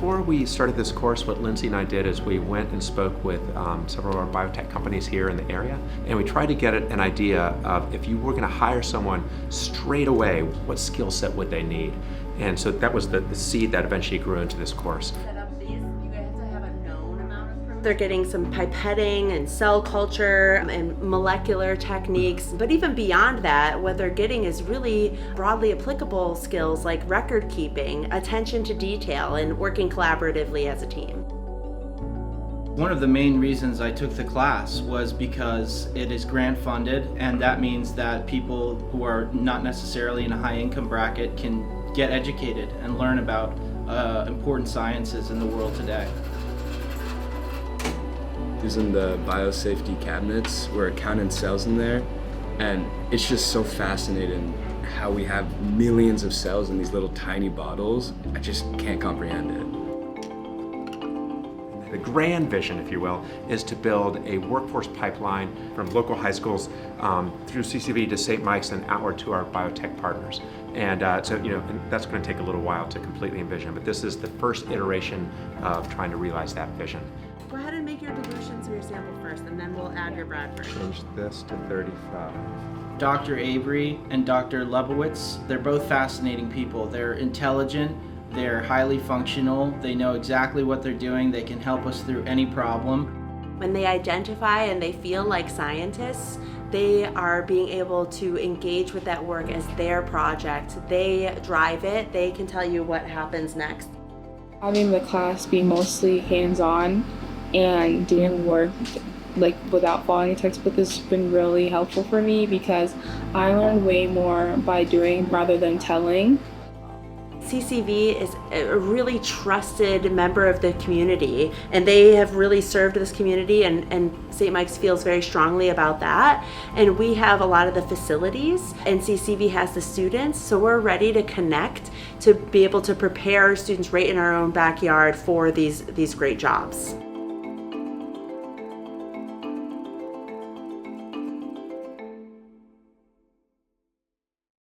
before we started this course, what Lindsay and I did is we went and spoke with several of our biotech companies here in the area, and we tried to get an idea of if you were going to hire someone straight away, what skill set would they need? And so that was the seed that eventually grew into this course. They're getting some pipetting and cell culture and molecular techniques, but even beyond that, what they're getting is really broadly applicable skills like record keeping, attention to detail, and working collaboratively as a team. One of the main reasons I took the class was because it is grant funded, and that means that people who are not necessarily in a high income bracket can get educated and learn about important sciences in the world today. Using the biosafety cabinets where it counted cells in there, and it's just so fascinating how we have millions of cells in these little tiny bottles. I just can't comprehend it. The grand vision, if you will, is to build a workforce pipeline from local high schools through CCV to St. Mike's and outward to our biotech partners. And so, that's going to take a little while to completely envision, but this is the first iteration of trying to realize that vision. Go ahead and make your dilutions of your sample first, and then we'll add your Bradford. Change this to 35. Dr. Avery and Dr. Lebowitz, they're both fascinating people. They're intelligent, they're highly functional, they know exactly what they're doing, they can help us through any problem. When they identify and they feel like scientists, they are being able to engage with that work as their project. They drive it, they can tell you what happens next. Having the class be mostly hands-on and doing work like without following a textbook has been really helpful for me because I learned way more by doing rather than telling. CCV is a really trusted member of the community, and they have really served this community, and St. Mike's feels very strongly about that. And we have a lot of the facilities, and CCV has the students, so we're ready to connect to be able to prepare students right in our own backyard for these great jobs.